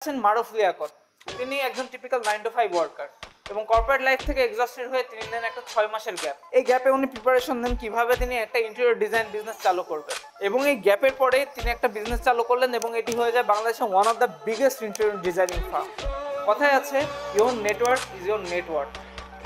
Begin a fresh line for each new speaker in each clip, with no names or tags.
আছেন মারুফ লিয়াকত। তিনি একজন টিপিক্যাল 9 to 5 ওয়ার্কার এবং কর্পোরেট লাইফ থেকে এক্সস্টেড হয়ে তিনি নেন একটা 6 মাসের গ্যাপ। এই গ্যাপে উনি প্রিপারেশন নেন কিভাবে তিনি একটা ইন্টেরিয়র ডিজাইন বিজনেস চালু করবেন, এবং এই গ্যাপের পরে তিনি একটা বিজনেস চালু করলেন এবং এটি হয়ে যায় বাংলাদেশের one of the biggest interior designing farm. কথায় আছে your network is your network.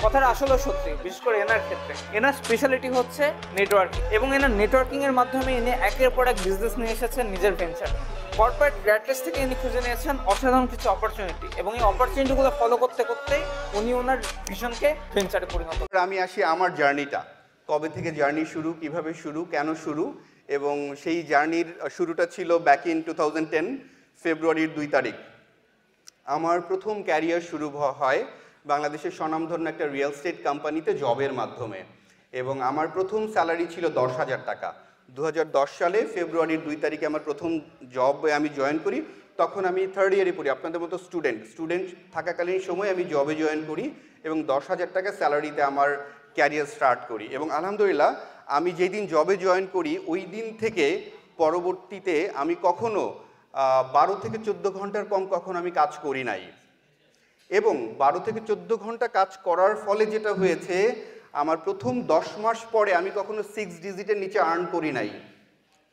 কথাটা আসলে সত্যি, বিশেষ করে এনার ক্ষেত্রে। এনার স্পেশালিটি হচ্ছে নেটওয়ার্কিং, এবং এনার নেটওয়ার্কিং এর মাধ্যমে ইনি একের পর এক বিজনেস নিয়ে এসেছেন নিজের ভেঞ্চার। কর্পোরেট গ্র্যাডলেস থেকে ইনি খুঁজে নিয়েছেন অসাধারণ কিছু অপরচুনিটি, এবং এই অপরচুনিটিগুলো ফলো করতে করতে উনি ওনার ভিশনকে ভেঞ্চারে পরিণত করেন।
আমি আসি আমার জার্নিটা, কবে থেকে জার্নি শুরু, কিভাবে শুরু, কেন শুরু, এবং সেই জার্নির শুরুটা ছিল ব্যাক ইন 2010 ফেব্রুয়ারির 2 তারিখ। আমার প্রথম ক্যারিয়ার শুরু হয় বাংলাদেশের স্বনামধন্য একটা রিয়েল এস্টেট কোম্পানিতে জবের মাধ্যমে, এবং আমার প্রথম স্যালারি ছিল 10,000 টাকা। 2010 সালে ফেব্রুয়ারির 2 তারিখে আমার প্রথম জবে আমি জয়েন করি। তখন আমি থার্ড ইয়ারে পড়ি, আপনাদের মতো স্টুডেন্ট থাকাকালীন সময় আমি জবে জয়েন করি এবং 10,000 টাকা স্যালারিতে আমার ক্যারিয়ার স্টার্ট করি। এবং আলহামদুলিল্লাহ আমি যেই দিন জবে জয়েন করি ওই দিন থেকে পরবর্তীতে আমি কখনো 12 থেকে 14 ঘন্টার কম কখনো আমি কাজ করি নাই, এবং 12 থেকে 14 ঘন্টা কাজ করার ফলে যেটা হয়েছে, আমার প্রথম 10 মাস পরে আমি কখনো 6 ডিজিটের নিচে আর্ন করি নাই।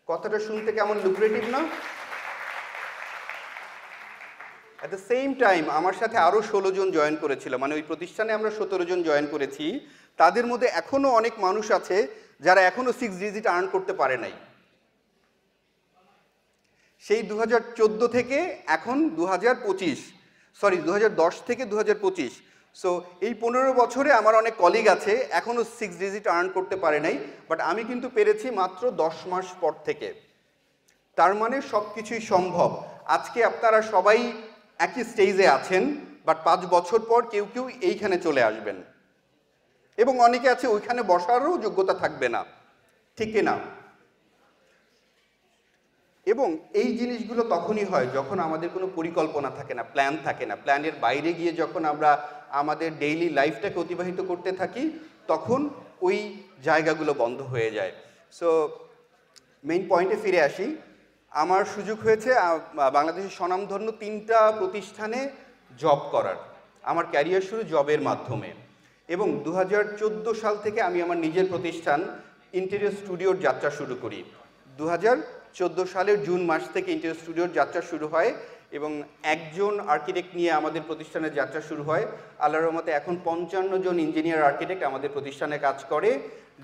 কথাটা শুনতে কেমন লুক্রেটিভ না? অ্যাট দ্য সেম টাইম আমার সাথে আরও 16 জন জয়েন করেছিল, মানে ওই প্রতিষ্ঠানে আমরা 17 জন জয়েন করেছি। তাদের মধ্যে এখনও অনেক মানুষ আছে যারা এখনও 6 ডিজিট আর্ন করতে পারে নাই। সেই 2014 থেকে এখন 2010 থেকে 2025, সো এই 15 বছরে আমার অনেক কলিগ আছে এখনও 6 ডিজিট আর্ন করতে পারে নাই, বাট আমি কিন্তু পেরেছি মাত্র 10 মাস পর থেকে। তার মানে সব কিছুই সম্ভব। আজকে আপনারা সবাই একই স্টেজে আছেন, বাট 5 বছর পর কেউ কেউ এইখানে চলে আসবেন, এবং অনেকে আছে ওইখানে বসারও যোগ্যতা থাকবে না, ঠিক কিনা? এবং এই জিনিসগুলো তখনই হয় যখন আমাদের কোনো পরিকল্পনা থাকে না, প্ল্যান থাকে না। প্ল্যানের বাইরে গিয়ে যখন আমরা আমাদের ডেইলি লাইফটাকে অতিবাহিত করতে থাকি তখন ওই জায়গাগুলো বন্ধ হয়ে যায়। সো মেইন পয়েন্টে ফিরে আসি। আমার সুযোগ হয়েছে বাংলাদেশের স্বনামধন্য 3টা প্রতিষ্ঠানে জব করার। আমার ক্যারিয়ার শুরু জবের মাধ্যমে, এবং 2014 সাল থেকে আমি আমার নিজের প্রতিষ্ঠান ইন্টেরিয়র স্টুডিওর যাত্রা শুরু করি। 2014 সালের জুন মাস থেকে ইন্টেরিয়র স্টুডিওর যাত্রা শুরু হয়, এবং একজন আর্কিটেক্ট নিয়ে আমাদের প্রতিষ্ঠানের যাত্রা শুরু হয়। আল্লাহর রহমতে এখন 55 জন ইঞ্জিনিয়ার আর্কিটেক্ট আমাদের প্রতিষ্ঠানে কাজ করে।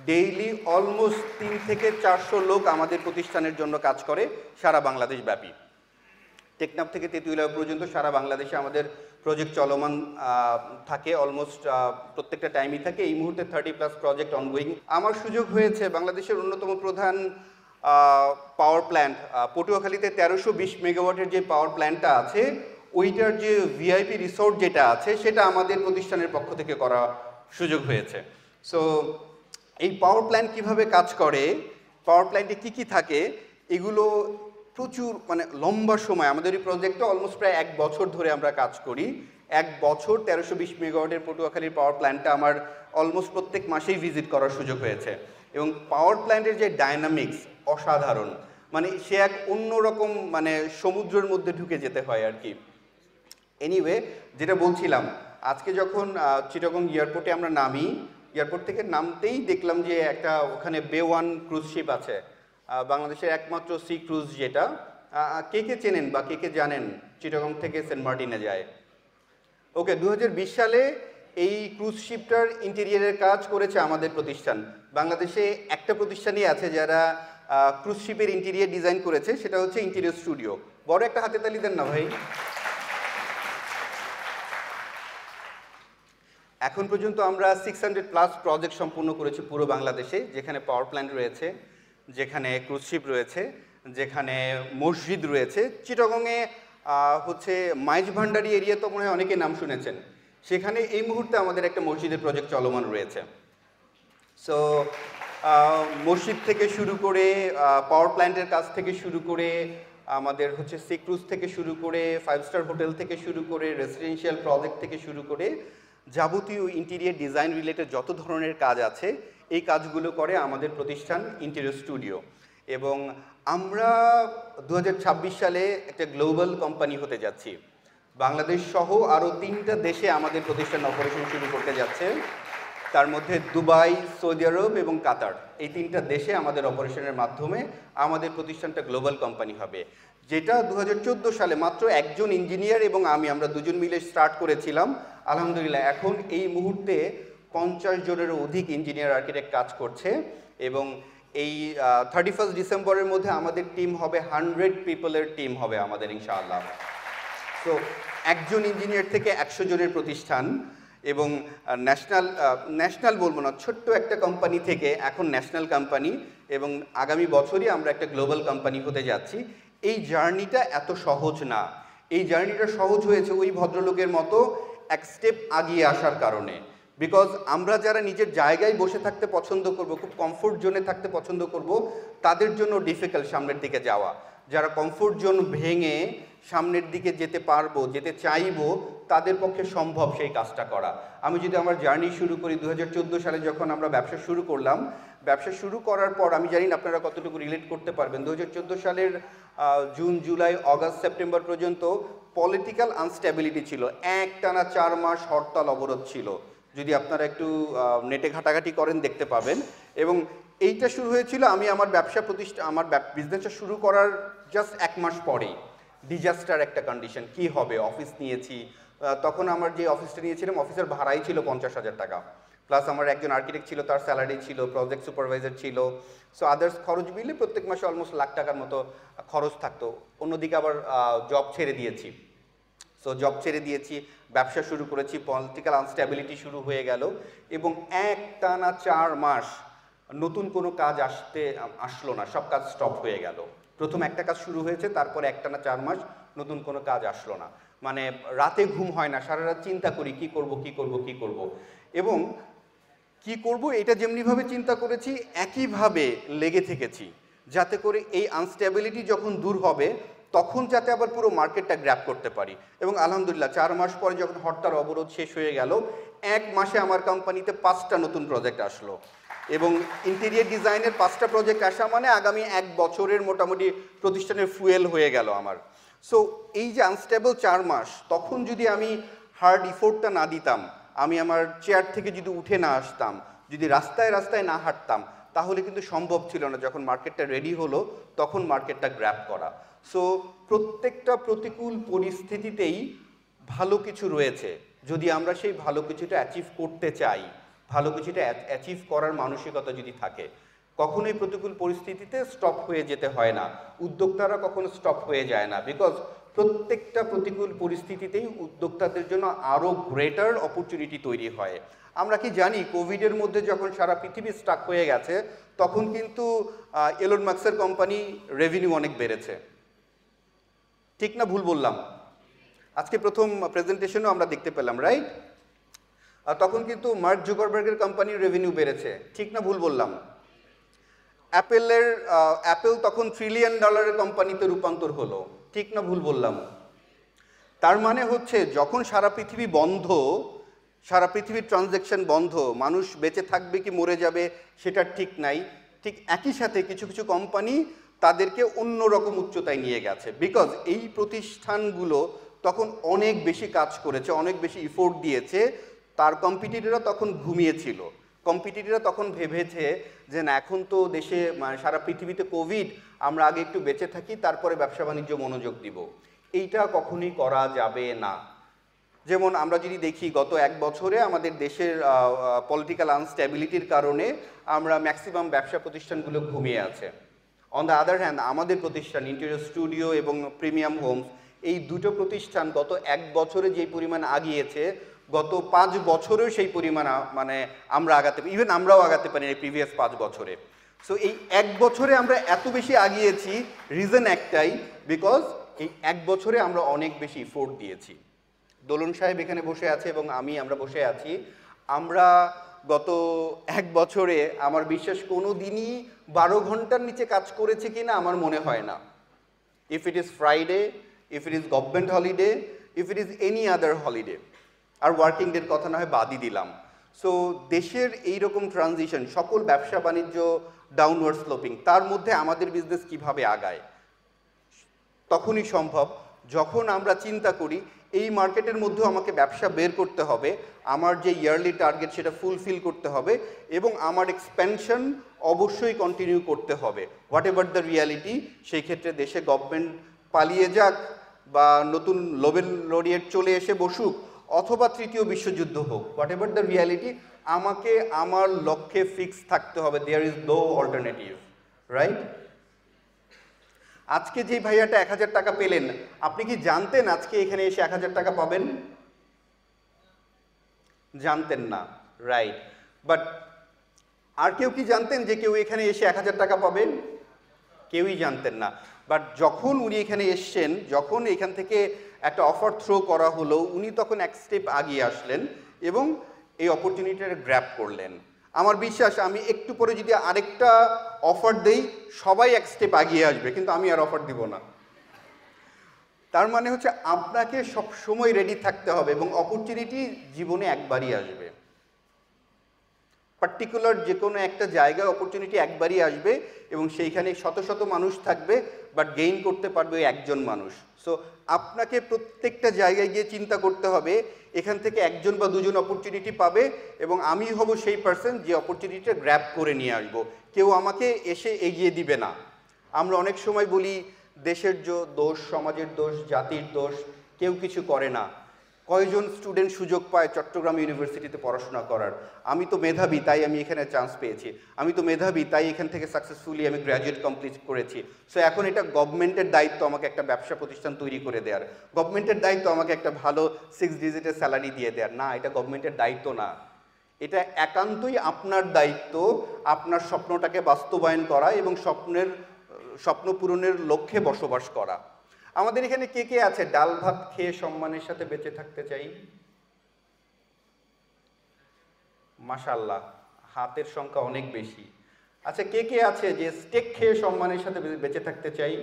ডেইলি অলমোস্ট 3 থেকে 400 লোক আমাদের প্রতিষ্ঠানের জন্য কাজ করে সারা বাংলাদেশ ব্যাপী। টেকনাফ থেকে তেঁতুলিয়া পর্যন্ত সারা বাংলাদেশে আমাদের প্রজেক্ট চলমান থাকে, অলমোস্ট প্রত্যেকটা টাইমই থাকে। এই মুহূর্তে 30+ প্রজেক্ট অনগোয়িং। আমার সুযোগ হয়েছে বাংলাদেশের অন্যতম প্রধান পাওয়ার প্ল্যান্ট পটুয়াখালীতে 1320 মেগাওয়াটের যে পাওয়ার প্ল্যান্টটা আছে, ওইটার যে ভিআইপি রিসোর্ট যেটা আছে সেটা আমাদের প্রতিষ্ঠানের পক্ষ থেকে করা সুযোগ হয়েছে। সো এই পাওয়ার প্ল্যান্ট কিভাবে কাজ করে, পাওয়ার প্ল্যান্টে কী কী থাকে, এগুলো প্রচুর মানে লম্বা সময়, আমাদের এই প্রজেক্টটা অলমোস্ট প্রায় 1 বছর ধরে আমরা কাজ করি। 1 বছর 1320 মেগাওয়াটের পটুয়াখালীর পাওয়ার প্ল্যান্টটা আমার অলমোস্ট প্রত্যেক মাসেই ভিজিট করার সুযোগ হয়েছে। এবং পাওয়ার প্ল্যান্টের যে ডায়নামিক্স অসাধারণ, মানে সে এক অন্যরকম, মানে সমুদ্রের মধ্যে ঢুকে যেতে হয় আর কি। এনিওয়ে, যেটা বলছিলাম, আজকে যখন চিটাগং এয়ারপোর্টে আমরা নামি, এয়ারপোর্ট থেকে নামতেই দেখলাম যে একটা ওখানে বে-1 ক্রুজ শিপ আছে, বাংলাদেশের একমাত্র সি ক্রুজ, যেটা কে কে চেনেন বা কে কে জানেন চিটাগং থেকে সেন্ট মার্টিনে যায়। ওকে, 2020 সালে এই ক্রুজ শিপটার ইন্টেরিয়ারের কাজ করেছে আমাদের প্রতিষ্ঠান। বাংলাদেশে একটা প্রতিষ্ঠানই আছে যারা ক্রুজ শিপের ইন্টেরিয়ার ডিজাইন করেছে, সেটা হচ্ছে ইন্টেরিয়র স্টুডিও। বড় একটা হাতে তালি দেন না ভাই। এখন পর্যন্ত আমরা 600+ প্রজেক্ট সম্পূর্ণ করেছি পুরো বাংলাদেশে, যেখানে পাওয়ার প্ল্যান্ট রয়েছে, যেখানে ক্রুজ শিপ রয়েছে, যেখানে মসজিদ রয়েছে। চিটাগংয়ে হচ্ছে মাইজ ভান্ডারি এরিয়া, তো মনে হয় অনেকে নাম শুনেছেন, সেখানে এই মুহূর্তে আমাদের একটা মসজিদের প্রজেক্ট চলমান রয়েছে। সো মসজিদ থেকে শুরু করে পাওয়ার প্ল্যান্টের কাজ থেকে শুরু করে আমাদের হচ্ছে সি ক্রুজ থেকে শুরু করে 5 স্টার হোটেল থেকে শুরু করে রেসিডেন্সিয়াল প্রজেক্ট থেকে শুরু করে যাবতীয় ইন্টেরিয়র ডিজাইন রিলেটেড যত ধরনের কাজ আছে, এই কাজগুলো করে আমাদের প্রতিষ্ঠান ইন্টেরিয়র স্টুডিও। এবং আমরা 2026 সালে একটা গ্লোবাল কোম্পানি হতে যাচ্ছি। বাংলাদেশ সহ আরও 3টা দেশে আমাদের প্রতিষ্ঠান অপারেশন শুরু করতে যাচ্ছে। তার মধ্যে দুবাই, সৌদি আরব এবং কাতার, এই 3টা দেশে আমাদের অপারেশনের মাধ্যমে আমাদের প্রতিষ্ঠানটা গ্লোবাল কোম্পানি হবে, যেটা 2014 সালে মাত্র একজন ইঞ্জিনিয়ার এবং আমরা দুজন মিলে স্টার্ট করেছিলাম। আলহামদুলিল্লাহ এখন এই মুহূর্তে 50 জনেরও অধিক ইঞ্জিনিয়ার আর্কিটেক্ট কাজ করছে এবং এই 31 ডিসেম্বরের মধ্যে আমাদের টিম হবে 100 পিপলের টিম হবে আমাদের ইনশাআল্লাহ। তো একজন ইঞ্জিনিয়ার থেকে 100 জনের প্রতিষ্ঠান এবং ন্যাশনাল বলবো না, ছোট্ট একটা কোম্পানি থেকে এখন ন্যাশনাল কোম্পানি এবং আগামী বছরই আমরা একটা গ্লোবাল কোম্পানি হতে যাচ্ছি। এই জার্নিটা এত সহজ না। এই জার্নিটা সহজ হয়েছে ওই ভদ্রলোকের মতো এক স্টেপ আগিয়ে আসার কারণে। বিকজ আমরা যারা নিজের জায়গায় বসে থাকতে পছন্দ করব, খুব কমফোর্ট জোনে থাকতে পছন্দ করব, তাদের জন্য ডিফিকাল্ট সামনের দিকে যাওয়া। যারা কমফোর্ট জোন ভেঙে সামনের দিকে যেতে পারবো, যেতে চাইবো, তাদের পক্ষে সম্ভব সেই কাজটা করা। আমি যদি আমার জার্নি শুরু করি 2014 সালে যখন আমরা ব্যবসা শুরু করলাম, ব্যবসা শুরু করার পর আমি জানি না আপনারা কতটুকু রিলেট করতে পারবেন, 2014 সালের জুন, জুলাই, অগাস্ট, সেপ্টেম্বর পর্যন্ত পলিটিক্যাল আনস্টেবিলিটি ছিল। একটানা 4 মাস হরতাল অবরোধ ছিল, যদি আপনারা একটু নেটে ঘাটাঘাটি করেন দেখতে পাবেন। এবং এইটা শুরু হয়েছিল আমি আমার বিজনেসটা শুরু করার জাস্ট 1 মাস পরেই। ডিজাস্টার একটা কন্ডিশন, কি হবে, অফিস নিয়েছি, তখন আমার যে অফিসটা নিয়েছিলাম অফিসের ভাড়াই ছিল 50,000 টাকা, প্লাস আমার একজন আর্কিটেক্ট ছিল, তার স্যালারি ছিল, প্রজেক্ট সুপারভাইজার ছিল, সো আদার্স খরচ মিলে প্রত্যেক মাসে অলমোস্ট লাখ টাকার মতো খরচ থাকতো। অন্যদিকে আবার জব ছেড়ে দিয়েছি, সো জব ছেড়ে দিয়েছি, ব্যবসা শুরু করেছি, পলিটিক্যাল আনস্টেবিলিটি শুরু হয়ে গেল এবং একটানা 4 মাস নতুন কোনো কাজ আসলো না, সব কাজ স্টপ হয়ে গেল। প্রথম একটা কাজ শুরু হয়েছে, তারপরে একটানা 4 মাস নতুন কোনো কাজ আসলো না। মানে রাতে ঘুম হয় না, সারা রাত চিন্তা করি কি করব এবং কি করব এটা যেমনিভাবে চিন্তা করেছি একইভাবে লেগে থেকেছি, যাতে করে এই আনস্টেবিলিটি যখন দূর হবে তখন যাতে আবার পুরো মার্কেটটা গ্র্যাব করতে পারি। এবং আলহামদুলিল্লাহ 4 মাস পরে যখন হরতাল অবরোধ শেষ হয়ে গেল, 1 মাসে আমার কোম্পানিতে 5টা নতুন প্রজেক্ট আসলো এবং ইন্টেরিয়র ডিজাইনের 5টা প্রজেক্ট আসা মানে আগামী 1 বছরের মোটামুটি প্রতিষ্ঠানের ফুয়েল হয়ে গেল আমার। সো এই যে আনস্টেবল 4 মাস, তখন যদি আমি হার্ড ইফোর্টটা না দিতাম, আমি আমার চেয়ার থেকে যদি উঠে না আসতাম, যদি রাস্তায় রাস্তায় না হাঁটতাম, তাহলে কিন্তু সম্ভব ছিল না যখন মার্কেটটা রেডি হলো তখন মার্কেটটা গ্র্যাব করা। সো প্রত্যেকটা প্রতিকূল পরিস্থিতিতেই ভালো কিছু রয়েছে, যদি আমরা সেই ভালো কিছুটা অ্যাচিভ করতে চাই, ভালো কিছুটা অ্যাচিভ করার মানসিকতা যদি থাকে, কখনোই প্রতিকূল পরিস্থিতিতে স্টপ হয়ে যেতে হয় না। উদ্যোক্তারা কখনো স্টপ হয়ে যায় না, বিকজ প্রত্যেকটা প্রতিকূল পরিস্থিতিতেই উদ্যোক্তাদের জন্য আরও গ্রেটার অপরচুনিটি তৈরি হয়। আমরা কি জানি কোভিডের মধ্যে যখন সারা পৃথিবী স্টাক হয়ে গেছে, তখন কিন্তু এলন মাস্কের কোম্পানি রেভিনিউ অনেক বেড়েছে, ঠিক না ভুল বললাম? আজকে প্রথম প্রেজেন্টেশনও আমরা দেখতে পেলাম, রাইট? তখন কিন্তু মার্ক জুকারবার্গের কোম্পানির রেভিনিউ বেড়েছে, ঠিক না ভুল বললাম? অ্যাপেল তখন $1 ট্রিলিয়ন কোম্পানিতে রূপান্তর হলো, ঠিক না ভুল বললাম? তার মানে হচ্ছে যখন সারা পৃথিবী বন্ধ, সারা পৃথিবীর ট্রানজ্যাকশন বন্ধ, মানুষ বেঁচে থাকবে কি মরে যাবে সেটা ঠিক নাই, ঠিক একই সাথে কিছু কিছু কোম্পানি তাদেরকে অন্যরকম উচ্চতায় নিয়ে গেছে, বিকজ এই প্রতিষ্ঠানগুলো তখন অনেক বেশি কাজ করেছে, অনেক বেশি ইফোর্ট দিয়েছে। তার কম্পিটিটররা তখন ঘুমিয়েছিল, কম্পিটিটররা তখন ভেবেছে যে না, এখন তো দেশে সারা পৃথিবীতে কোভিড, আমরা আগে একটু বেঁচে থাকি, তারপরে ব্যবসা বাণিজ্য মনোযোগ দিব। এইটা কখনোই করা যাবে না। যেমন আমরা যদি দেখি গত 1 বছরে আমাদের দেশের পলিটিক্যাল আনস্টেবিলিটির কারণে আমরা ম্যাক্সিমাম ব্যবসা প্রতিষ্ঠানগুলো ঘুমিয়ে আছে। অন দ্য আদার হ্যান্ড আমাদের প্রতিষ্ঠান ইন্টেরিয়র স্টুডিও এবং প্রিমিয়াম হোমস, এই দুটো প্রতিষ্ঠান গত 1 বছরে যেই পরিমাণ আগিয়েছে, গত 5 বছরেও সেই পরিমাণ আমরা আগাতে, ইভেন আমরাও আগাতে পারি এই প্রিভিয়াস 5 বছরে। সো এই 1 বছরে আমরা এত বেশি আগিয়েছি, রিজন একটাই, বিকজ এই 1 বছরে আমরা অনেক বেশি ইফোর্ট দিয়েছি। দোলন সাহেব এখানে বসে আছে এবং আমরা বসে আছি। আমরা গত 1 বছরে আমার বিশ্বাস কোনো দিনই 12 ঘন্টার নিচে কাজ করেছি কিনা আমার মনে হয় না। If it is Friday, if it is government holiday, if it is any other holiday, are working ডের কথা না হয় বাদই দিলাম। সো দেশের এইরকম ট্রানজিশন, সকল ব্যবসা বাণিজ্য ডাউনওয়ার্ড স্লোপিং, তার মধ্যে আমাদের বিজনেস কিভাবে আগায় তখনই সম্ভব যখন আমরা চিন্তা করি এই মার্কেটের মধ্যেও আমাকে ব্যবসা বের করতে হবে, আমার যে ইয়ারলি টার্গেট সেটা ফুলফিল করতে হবে, এবং আমার এক্সপ্যানশন অবশ্যই কন্টিনিউ করতে হবে হোয়াট এভার দ্য রিয়ালিটি। সেই ক্ষেত্রে দেশে গভর্নমেন্ট পালিয়ে যাক বা নতুন নোবেল লরিয়েট চলে এসে বসুক অথবা তৃতীয় বিশ্বযুদ্ধ হোক, হোয়াট এভার দ্য রিয়ালিটি, আমাকে আমার লক্ষ্যে ফিক্স থাকতে হবে। There is no alternative, right? আজকে যে ভাইয়াটা 1000 টাকা পেলেন, আপনি কি জানতেন আজকে এখানে এসে 1000 টাকা পাবেন? জানতেন না, রাইট? বাট আর কেউ কি জানতেন যে কেউ এখানে এসে 1000 টাকা পাবেন? কেউই জানতেন না। বাট যখন উনি এখানে এসছেন, যখন এখান থেকে একটা অফার থ্রো করা হলো, উনি তখন এক স্টেপ আগিয়ে আসলেন এবং এই অপরচুনিটিটা গ্র্যাব করলেন। আমার বিশ্বাস আমি একটু পরে যদি আরেকটা অফার দেই সবাই এক স্টেপ আগিয়ে আসবে, কিন্তু আমি আর অফার দিব না। তার মানে হচ্ছে আপনাকে সব সময় রেডি থাকতে হবে, এবং অপরচুনিটি জীবনে একবারই আসবে। পার্টিকুলার যে কোনো একটা জায়গায় অপরচুনিটি একবারই আসবে এবং সেইখানে শত শত মানুষ থাকবে, বাট গেইন করতে পারবে ওই একজন মানুষ। সো আপনাকে প্রত্যেকটা জায়গায় গিয়ে চিন্তা করতে হবে এখান থেকে একজন বা দুজন অপরচুনিটি পাবে এবং আমি হব সেই পার্সন যে অপরচুনিটিটা গ্র্যাব করে নিয়ে আসবো। কেউ আমাকে এসে এগিয়ে দিবে না। আমরা অনেক সময় বলি দেশের দোষ, সমাজের দোষ, জাতির দোষ, কেউ কিছু করে না। কয়জন স্টুডেন্ট সুযোগ পায় চট্টগ্রাম ইউনিভার্সিটিতে পড়াশোনা করার? আমি তো মেধাবী তাই আমি এখানে চান্স পেয়েছি, আমি তো মেধাবী তাই এখান থেকে সাকসেসফুলি আমি গ্র্যাজুয়েট কমপ্লিট করেছি। সো এখন এটা গভর্নমেন্টের দায়িত্ব আমাকে একটা ব্যবসা প্রতিষ্ঠান তৈরি করে দেওয়ার, গভর্নমেন্টের দায়িত্ব আমাকে একটা ভালো 6 ডিজিটের স্যালারি দিয়ে দেওয়ার। না, এটা গভর্নমেন্টের দায়িত্ব না, এটা একান্তই আপনার দায়িত্ব আপনার স্বপ্নটাকে বাস্তবায়ন করা এবং স্বপ্ন পূরণের লক্ষ্যে বসবাস করা। আমাদের এখানে কে কে আছে ডাল ভাত খেয়ে সম্মানের সাথে বেঁচে থাকতে চাই? মাশাআল্লাহ, হাতের সংখ্যা অনেক বেশি। আচ্ছা, কে কে আছে যে স্টেক খেয়ে সম্মানের সাথে বেঁচে থাকতে চাই?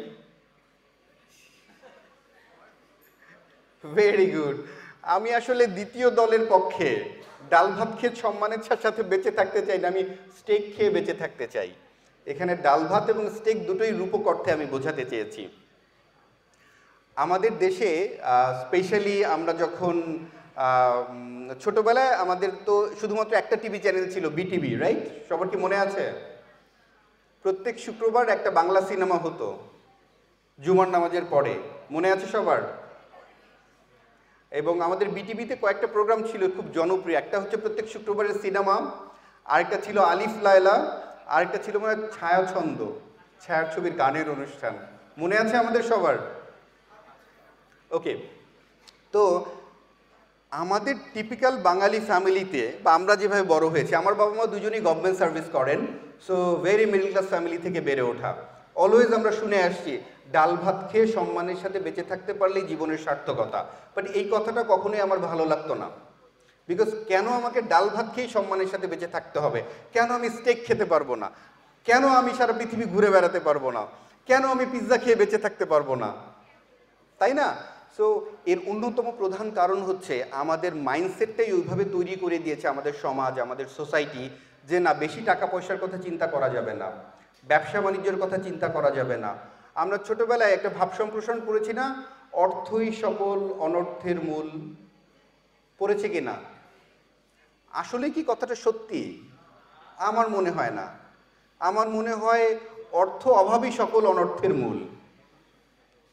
Very good. আমি আসলে দ্বিতীয় দলের পক্ষে। ডাল ভাত খেয়ে সম্মানের সাথে বেঁচে থাকতে চাই না, আমি স্টেক খেয়ে বেঁচে থাকতে চাই। এখানে ডাল ভাত এবং স্টেক দুটোই রূপক অর্থে আমি বোঝাতে চেয়েছি। আমাদের দেশে স্পেশালি আমরা যখন ছোটবেলায়, আমাদের তো শুধুমাত্র একটা টিভি চ্যানেল ছিল, বিটিভি, রাইট? সবার কি মনে আছে? প্রত্যেক শুক্রবার একটা বাংলা সিনেমা হতো জুমার নামাজের পরে, মনে আছে সবার? এবং আমাদের বিটিভিতে কয়েকটা প্রোগ্রাম ছিল খুব জনপ্রিয়। একটা হচ্ছে প্রত্যেক শুক্রবারের সিনেমা, আরেকটা ছিল আলিফ লায়লা, আরেকটা ছিল মানে ছায়াছন্দ, ছায়াছবির গানের অনুষ্ঠান। মনে আছে আমাদের সবার? ওকে, তো আমাদের টিপিক্যাল বাঙালি ফ্যামিলিতে, বা আমরা যেভাবে বড় হয়েছি, আমার বাবা মা দুজনেই গভর্নমেন্ট সার্ভিস করেন, so very middle class family থেকে বেড়ে ওঠা। অলওয়েজ আমরা শুনে আসছি ডাল ভাত খেয়ে সম্মানের সাথে বেঁচে থাকতে পারলেই জীবনের সার্থকতা। বাট এই কথাটা কখনোই আমার ভালো লাগতো না। বিকজ কেন আমাকে ডাল ভাত খেয়েই সম্মানের সাথে বেঁচে থাকতে হবে? কেন আমি স্টেক খেতে পারবো না? কেন আমি সারা পৃথিবী ঘুরে বেড়াতে পারবো না? কেন আমি পিৎজা খেয়ে বেঁচে থাকতে পারবো না? তাই না? সো এর অন্যতম প্রধান কারণ হচ্ছে আমাদের মাইন্ডসেটটাই ওইভাবে তৈরি করে দিয়েছে আমাদের সমাজ, আমাদের সোসাইটি, যে না, বেশি টাকা পয়সার কথা চিন্তা করা যাবে না, ব্যবসা বাণিজ্যের কথা চিন্তা করা যাবে না। আমরা ছোটবেলায় একটা ভাব সম্প্রসারণ করেছি না, অর্থই সকল অনর্থের মূল। পড়েছে কি না? আসলে কি কথাটা সত্যি? আমার মনে হয় না। আমার মনে হয় অর্থ অভাবই সকল অনর্থের মূল।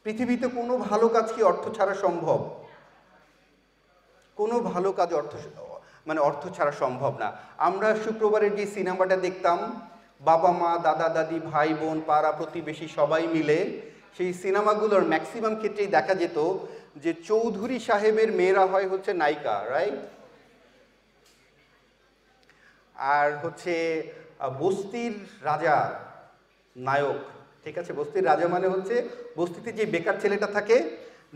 পৃথিবীতে কোনো ভালো কাজ কি অর্থ ছাড়া সম্ভব? কোনো ভালো কাজ অর্থ ছাড়া সম্ভব না। আমরা শুক্রবারের যে সিনেমাটা দেখতাম, বাবা মা, দাদা দাদি, ভাই বোন, পাড়া প্রতিবেশী সবাই মিলে, সেই সিনেমাগুলোর ম্যাক্সিমাম ক্ষেত্রেই দেখা যেত যে চৌধুরী সাহেবের মেয়েরা হয় হচ্ছে নায়িকা, রাইট? আর হচ্ছে বস্তির রাজা নায়ক। ঠিক আছে, বস্তির রাজা মানে হচ্ছে বস্তিতে যে বেকার ছেলেটা থাকে,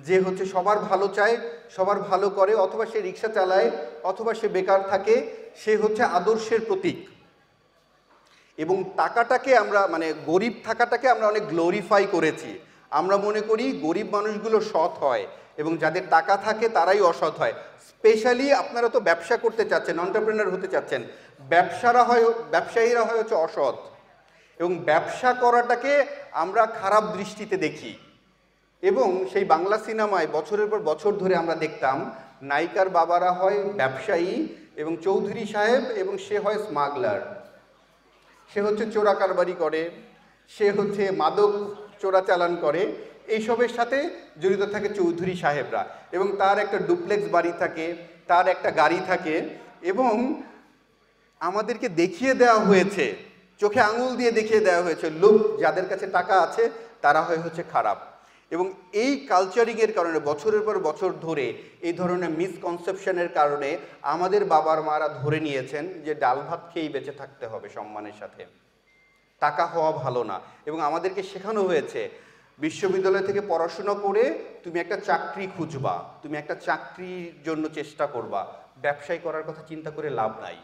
যে হচ্ছে সবার ভালো চায়, সবার ভালো করে, অথবা সে রিক্সা চালায়, অথবা সে বেকার থাকে, সে হচ্ছে আদর্শের প্রতীক। এবং টাকাটাকে আমরা, মানে গরিব থাকাটাকে আমরা অনেক গ্লোরিফাই করেছি। আমরা মনে করি গরিব মানুষগুলো সৎ হয় এবং যাদের টাকা থাকে তারাই অসৎ হয়। স্পেশালি আপনারা তো ব্যবসা করতে চাচ্ছেন, এন্টারপ্রেনার হতে চাচ্ছেন, ব্যবসায়ীরা হয় হচ্ছে অসৎ, এবং ব্যবসা করাটাকে আমরা খারাপ দৃষ্টিতে দেখি এবং সেই বাংলা সিনেমায় বছরের পর বছর ধরে আমরা দেখতাম নায়িকার বাবারা হয় ব্যবসায়ী এবং চৌধুরী সাহেব, এবং সে হয় স্মাগলার, সে হচ্ছে চোরা কারবারি করে, সে হচ্ছে মাদক চোরাচালান করে, এইসবের সাথে জড়িত থাকে চৌধুরী সাহেবরা, এবং তার একটা ডুপ্লেক্স বাড়ি থাকে, তার একটা গাড়ি থাকে, এবং আমাদেরকে দেখিয়ে দেওয়া হয়েছে, চোখে আঙুল দিয়ে দেখিয়ে দেওয়া হয়েছে, লোক যাদের কাছে টাকা আছে তারা হচ্ছে খারাপ। এবং এই কালচারিংয়ের কারণে বছরের পর বছর ধরে এই ধরনের মিসকনসেপশনের কারণে আমাদের বাবার মারা ধরে নিয়েছেন যে ডাল ভাত খেয়েই বেঁচে থাকতে হবে সম্মানের সাথে, টাকা হওয়া ভালো না। এবং আমাদেরকে শেখানো হয়েছে বিশ্ববিদ্যালয় থেকে পড়াশোনা করে তুমি একটা চাকরি খুঁজবা, তুমি একটা চাকরির জন্য চেষ্টা করবা, ব্যবসায় করার কথা চিন্তা করে লাভ নাই।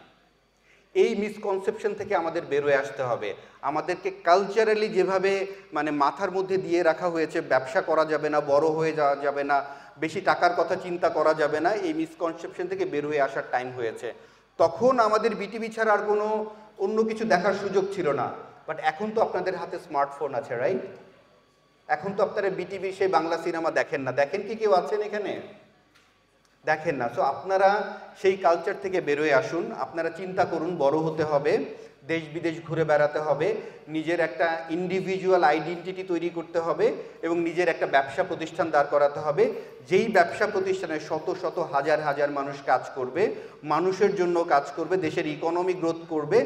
এই মিসকনসেপশন থেকে আমাদের বেরোয় আসতে হবে। আমাদেরকে কালচারালি যেভাবে মানে মাথার মধ্যে দিয়ে রাখা হয়েছে ব্যবসা করা যাবে না, বড় হয়ে যাওয়া যাবে না, বেশি টাকার কথা চিন্তা করা যাবে না, এই মিসকনসেপশন থেকে বের হয়ে আসার টাইম হয়েছে। তখন আমাদের বিটিভি ছাড়া আর কোনো অন্য কিছু দেখার সুযোগ ছিল না, বাট এখন তো আপনাদের হাতে স্মার্টফোন আছে, রাইট? এখন তো আপনারা বিটিভি সেই বাংলা সিনেমা দেখেন না, দেখেন কি কেউ আছেন এখানে? দেখেন না। সো আপনারা সেই কালচার থেকে বেরোয় আসুন, আপনারা চিন্তা করুন বড় হতে হবে, দেশ বিদেশ ঘুরে বেড়াতে হবে, নিজের একটা ইন্ডিভিজুয়াল আইডেন্টিটি তৈরি করতে হবে, এবং নিজের একটা ব্যবসা প্রতিষ্ঠান দাঁড় করাতে হবে, যেই ব্যবসা প্রতিষ্ঠানে শত শত হাজার হাজার মানুষ কাজ করবে, মানুষের জন্য কাজ করবে, দেশের ইকোনমি গ্রোথ করবে,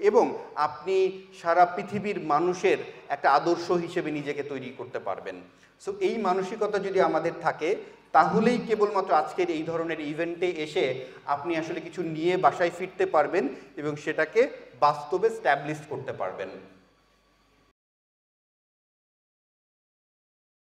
এবং আপনি সারা পৃথিবীর মানুষের একটা আদর্শ হিসেবে নিজেকে তৈরি করতে পারবেন। সো এই মানসিকতা যদি আমাদের থাকে তাহলেই কেবলমাত্র আজকের এই ধরনের ইভেন্টে এসে আপনি আসলে কিছু নিয়ে বাসায় ফিরতে পারবেন এবং সেটাকে বাস্তবে স্ট্যাবলিশ করতে পারবেন।